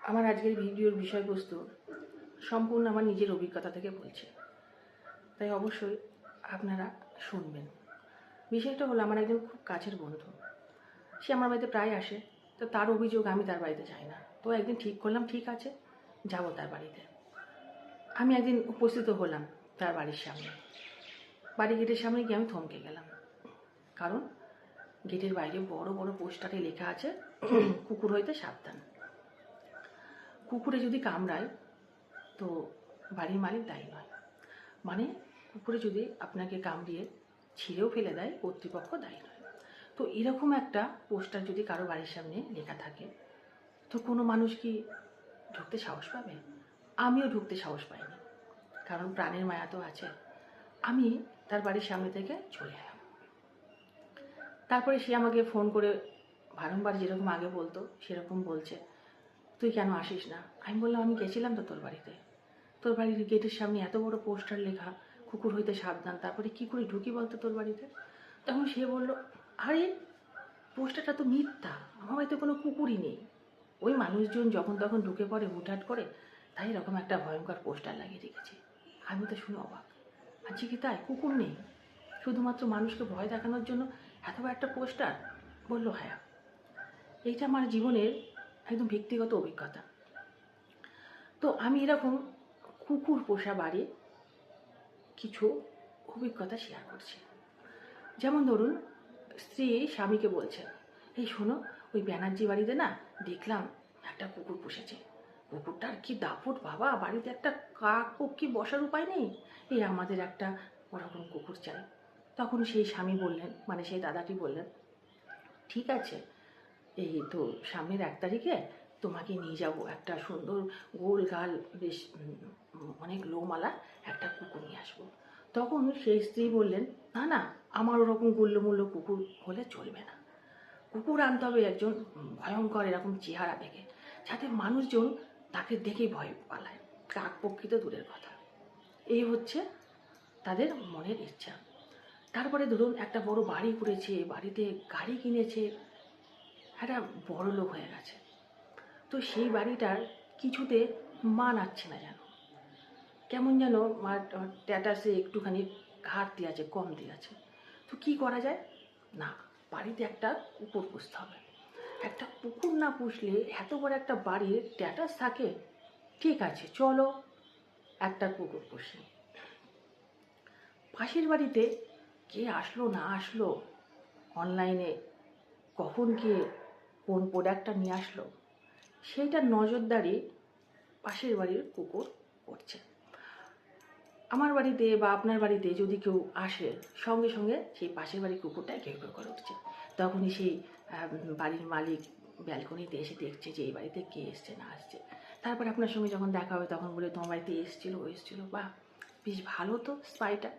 আমার আজকের ভিডিওর বিষয়বস্তু সম্পূর্ণ আমার নিজের অভিজ্ঞতা থেকে বলছি, তাই অবশ্যই আপনারা শুনবেন। বিষয়টা হলো, আমার একজন খুব কাছের বন্ধু, সে আমার বাড়িতে প্রায় আসে। তো তার অভিযোগ আমি তার বাড়িতে যাই না। তো একদিন ঠিক করলাম, ঠিক আছে, যাব তার বাড়িতে। আমি একদিন উপস্থিত হলাম তার বাড়ির সামনে। বাড়ি গেটের সামনে গিয়ে আমি থমকে গেলাম, কারণ গেটের বাইরে বড় বড় পোস্টারে লেখা আছে, কুকুর হইতে সাবধান। কুকুরে যদি কামড়ায় তো বাড়ির মালিক দায়ী নয়, মানে কুকুরে যদি আপনাকে কামড়িয়ে ছিঁড়েও ফেলে দেয়, কর্তৃপক্ষ দায়ী নয়। তো এরকম একটা পোস্টার যদি কারো বাড়ির সামনে লেখা থাকে, তো কোনো মানুষ কি ঢুকতে সাহস পাবে? আমিও ঢুকতে সাহস পাইনি, কারণ প্রাণের মায়া তো আছে। আমি তার বাড়ির সামনে থেকে চলে এলাম। তারপরে সে আমাকে ফোন করে বারংবার যেরকম আগে বলতো সেরকম বলছে, তুই কেন আসিস না? আমি বললাম, আমি গেছিলাম তো তোর বাড়িতে, তোর বাড়ির গেটের সামনে এত বড় পোস্টার লেখা, কুকুর হইতে সাবধান, তারপরে কি করে ঢুকি বলতো তোর বাড়িতে? তখন সে বলল, আরে পোস্টারটা তো মিথ্যা, আমার বাড়িতে কোনো কুকুরই নেই। ওই মানুষজন যখন তখন ঢুকে পড়ে হুটহাট করে, তাই এরকম একটা ভয়ঙ্কর পোস্টার লাগিয়ে রেখেছি। আমি তো শুনে অবাক, আজকে কি তাই কুকুর নেই? শুধুমাত্র মানুষকে ভয় দেখানোর জন্য এত বড় একটা পোস্টার? বলল, হ্যাঁ। এইটা আমার জীবনের একদম ব্যক্তিগত অভিজ্ঞতা। তো আমি এরকম কুকুর পোষা বাড়ি কিছু অভিজ্ঞতা শেয়ার করছি। যেমন ধরুন, স্ত্রী স্বামীকে বলছেন, এই শোনো, ওই ব্যানার্জি বাড়িতে না দেখলাম একটা কুকুর পুষেছে, কুকুরটার কি দাপট বাবা, বাড়িতে একটা কাক পক্ষী বসার উপায় নেই, এই আমাদের একটা ওরকম কুকুর চাই। তখন সেই স্বামী বললেন, মানে সেই দাদাটি বললেন, ঠিক আছে, এই তো সামনের 1 তারিখে তোমাকে নিয়ে যাব, একটা সুন্দর গোল গাল বেশ অনেক লোমালা একটা কুকুর নিয়ে আসবো। তখন সেই স্ত্রী বললেন, না না, আমার ওরকম গুল্লমুল্ল কুকুর হলে চলবে না, কুকুর আনতে হবে একজন ভয়ঙ্কর এরকম চেহারা দেখে, যাতে মানুষজন তাকে দেখেই ভয় পালায়, কাক পক্ষী তো দূরের কথা। এই হচ্ছে তাদের মনের ইচ্ছা। তারপরে ধরুন, একটা বড় বাড়ি করেছে, বাড়িতে গাড়ি কিনেছে, একটা বড় লোক হয়ে গেছে। তো সেই বাড়িটার কিছুতে মানাচ্ছে না, যেন কেমন যেন স্ট্যাটাসে একটুখানি ঘাটতি আছে, কমতি আছে। তো কি করা যায়? না, বাড়িতে একটা কুকুর পুষতে হবে। একটা কুকুর না পুষলে এত বড় একটা বাড়ির স্ট্যাটাস থাকে? ঠিক আছে, চলো একটা কুকুর পুষি। পাশের বাড়িতে কে আসলো না আসলো, অনলাইনে কখন কে কোন প্রোডাক্টটা নিয়ে আসলো, সেইটা নজরদারি পাশের বাড়ির কুকুর করছে। আমার বাড়িতে বা আপনার বাড়িতে যদি কেউ আসে, সঙ্গে সঙ্গে সেই পাশের বাড়ির কুকুরটাই ঘেউ ঘেউ করে উঠছে। তখনই সেই বাড়ির মালিক ব্যালকনিতে এসে দেখছে যে এই বাড়িতে কে এসছে না আসছে। তারপর আপনার সঙ্গে যখন দেখা হবে তখন বলে, তোমার বাড়িতে এসেছিলো ও এসেছিলো, বাহ বেশ ভালো তো স্পাইটা।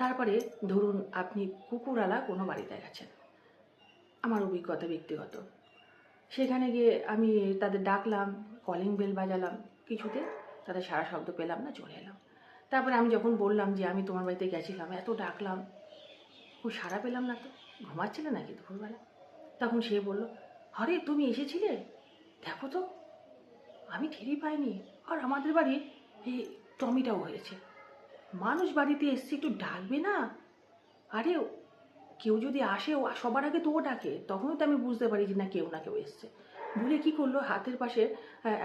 তারপরে ধরুন, আপনি কুকুরওয়ালা কোনো বাড়িতে গেছেন, আমার অভিজ্ঞতা ব্যক্তিগত, সেখানে গিয়ে আমি তাদের ডাকলাম, কলিং বেল বাজালাম, কিছুতে তাদের সারা শব্দ পেলাম না, চলে এলাম। তারপরে আমি যখন বললাম যে আমি তোমার বাড়িতে গেছিলাম, এত ডাকলাম, ও সাড়া পেলাম না, তো ঘুমাচ্ছিলে নাকি দুপুরবেলা? তখন সে বলল, আরে তুমি এসেছিলে, দেখো তো আমি টেরই পাইনি। আর আমাদের বাড়ি এই টমিটাও হয়েছে, মানুষ বাড়িতে এসছে একটু ডাকবে না? আরে কেউ যদি আসে, ও সবার আগে তো ও ডাকে, তখনও তো আমি বুঝতে পারি যে না, কেউ না কেউ এসছে। বলে কি করলো, হাতের পাশে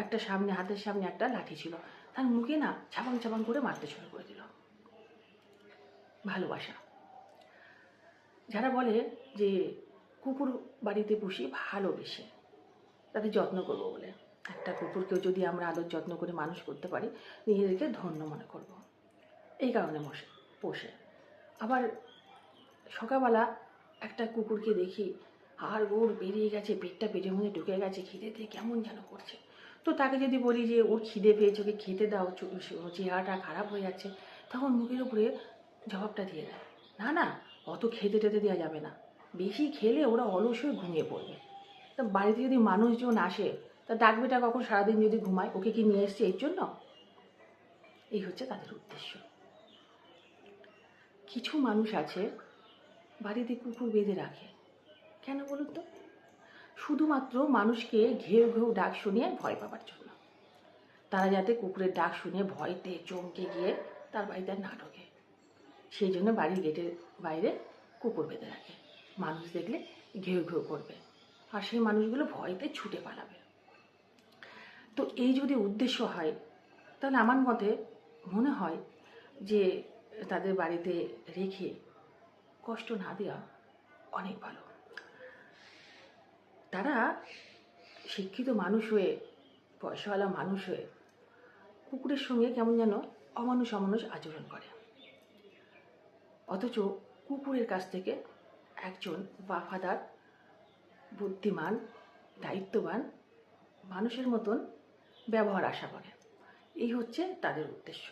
একটা সামনে, হাতের সামনে একটা লাঠি ছিল, তার মুখে না ছাপাং ছাপাং করে মারতে শুরু করে দিল। ভালোবাসা। যারা বলে যে কুকুর বাড়িতে পুষি ভালোবেসে, তাদের যত্ন করবো বলে, একটা কুকুরকেও যদি আমরা আদর যত্ন করে মানুষ করতে পারি, নিজেদেরকে ধন্য মনে করব, এই কারণে পোষে। আবার সকালবেলা একটা কুকুরকে দেখি, হাড় গোড় বেরিয়ে গেছে, পেটটা পেটের মধ্যে ঢুকে গেছে, খিদেতে কেমন যেন করছে। তো তাকে যদি বলি যে ওর খিদে পেয়েছে, ওকে খেতে দাও, চেহারাটা খারাপ হয়ে যাচ্ছে, তখন মুখের উপরে জবাবটা দিয়ে দেয়, না না, অত খেতে টেতে দেওয়া যাবে না, বেশি খেলে ওরা অলস হয়ে ঘুমিয়ে পড়বে। তা বাড়িতে যদি মানুষজন আসে, তা ডাকবেটা কখন? সারাদিন যদি ঘুমায়, ওকে কি নিয়ে এসছে এর জন্য? এই হচ্ছে তাদের উদ্দেশ্য। কিছু মানুষ আছে বাড়িতে কুকুর বেঁধে রাখে, কেন বলুন তো? শুধুমাত্র মানুষকে ঘেউ ঘেউ ডাক শুনিয়ে ভয় পাবার জন্য। তারা যাতে কুকুরের ডাক শুনে ভয়তে চমকে গিয়ে তার বাড়িতে আর না ঢোকে, সেই জন্য বাড়ির গেটের বাইরে কুকুর বেঁধে রাখে। মানুষ দেখলে ঘেউ ঘেউ করবে আর সেই মানুষগুলো ভয়তে ছুটে পালাবে। তো এই যদি উদ্দেশ্য হয়, তাহলে আমার মতে মনে হয় যে তাদের বাড়িতে রেখে কষ্ট না দেওয়া অনেক ভালো। তারা শিক্ষিত মানুষ হয়ে, পয়সাওয়ালা মানুষ হয়ে কুকুরের সঙ্গে কেমন যেন অমানুষ অমানুষ আচরণ করে, অথচ কুকুরের কাছ থেকে একজন ওয়াফাদার, বুদ্ধিমান, দায়িত্ববান মানুষের মতন ব্যবহার আশা করে। এই হচ্ছে তাদের উদ্দেশ্য।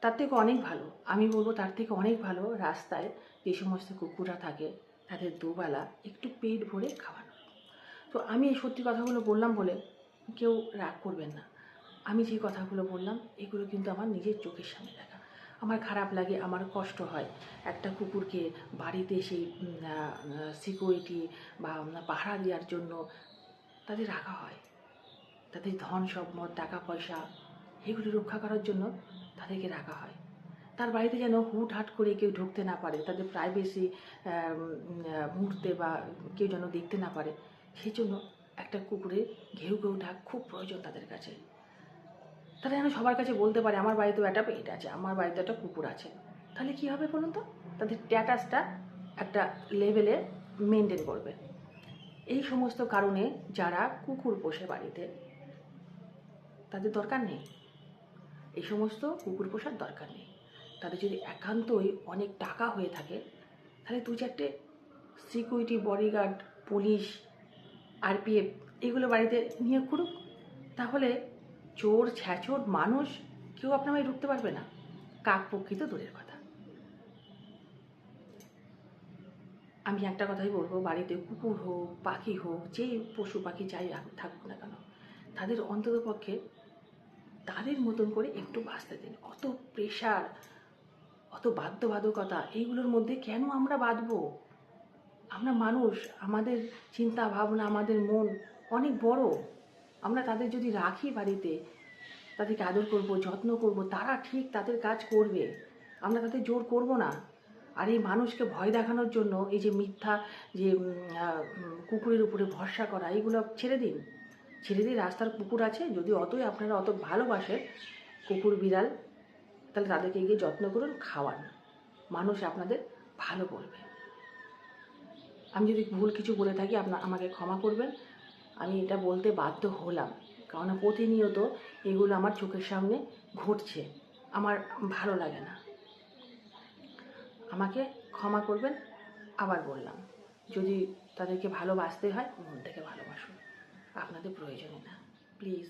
তার থেকে অনেক ভালো, আমি বলবো তার থেকে অনেক ভালো রাস্তায় যে সমস্ত কুকুররা থাকে তাদের দুবেলা একটু পেট ভরে খাওয়ানো। তো আমি এই সত্যি কথাগুলো বললাম বলে কেউ রাগ করবেন না। আমি যে কথাগুলো বললাম এগুলো কিন্তু আমার নিজের চোখের সামনে দেখা। আমার খারাপ লাগে, আমার কষ্ট হয় একটা কুকুরকে বাড়িতে সেই সিকিউরিটি বা পাহারা দেওয়ার জন্য তাদের রাখা হয়। তাদের ধন সম্পদ, টাকা পয়সা এগুলি রক্ষা করার জন্য তাদেরকে রাখা হয়। তার বাড়িতে যেন হুটহাট করে কেউ ঢুকতে না পারে, তাদের প্রাইভেসি মুহূর্তে বা কেউ যেন দেখতে না পারে, সেই জন্য একটা কুকুরের ঘেউ ঘেউ ডাক খুব প্রয়োজন তাদের কাছে। তারা যেন সবার কাছে বলতে পারে আমার বাড়িতেও একটা পেট আছে, আমার বাড়িতে একটা কুকুর আছে। তাহলে কী হবে বলুন তো? তাদের স্ট্যাটাসটা একটা লেভেলে মেনটেন করবে। এই সমস্ত কারণে যারা কুকুর পোষে বাড়িতে, তাদের দরকার নেই, এই সমস্ত কুকুর পোষার দরকার নেই। তাদের যদি একান্তই অনেক টাকা হয়ে থাকে, তাহলে দু চারটে সিকিউরিটি, বডিগার্ড, পুলিশ, আরপিএফ এগুলো বাড়িতে নিয়োগ করুক। তাহলে চোর, ছ্যাচোর মানুষ কেউ আপনার বাড়ি ঢুকতে পারবে না, কাকপক্ষী তো দূরের কথা। আমি একটা কথাই বলবো, বাড়িতে কুকুর হোক, পাখি হোক, যে পশু পাখি যাই থাকুক না কেন, তাদের অন্ততপক্ষে তাদের মতন করে একটু বাঁচতে দিন। অত প্রেশার, অত বাধ্যবাধকতা এইগুলোর মধ্যে কেন আমরা বাঁধবো? আমরা মানুষ, আমাদের চিন্তা ভাবনা, আমাদের মন অনেক বড়। আমরা তাদের যদি রাখি বাড়িতে, তাদেরকে আদর করব, যত্ন করব, তারা ঠিক তাদের কাজ করবে। আমরা তাদের জোর করব না। আর এই মানুষকে ভয় দেখানোর জন্য এই যে মিথ্যা যে কুকুরের উপরে ভরসা করা, এইগুলো ছেড়ে দিন। ছেড়ে দিন। রাস্তার কুকুর আছে, যদি অতই আপনারা অত ভালোবাসেন কুকুর বিড়াল, তাহলে তাদেরকে গিয়ে যত্ন করুন, খাওয়ান, মানুষ আপনাদের ভালো বলবে। আমি যদি ভুল কিছু বলে থাকি আমাকে ক্ষমা করবেন। আমি এটা বলতে বাধ্য হলাম, কারণ প্রতিনিয়ত এগুলো আমার চোখের সামনে ঘটছে, আমার ভালো লাগে না। আমাকে ক্ষমা করবেন। আবার বললাম, যদি তাদেরকে ভালোবাসতে হয় মন থেকে ভালোবাসুন, আপনাদের প্রয়োজনে না, প্লিজ।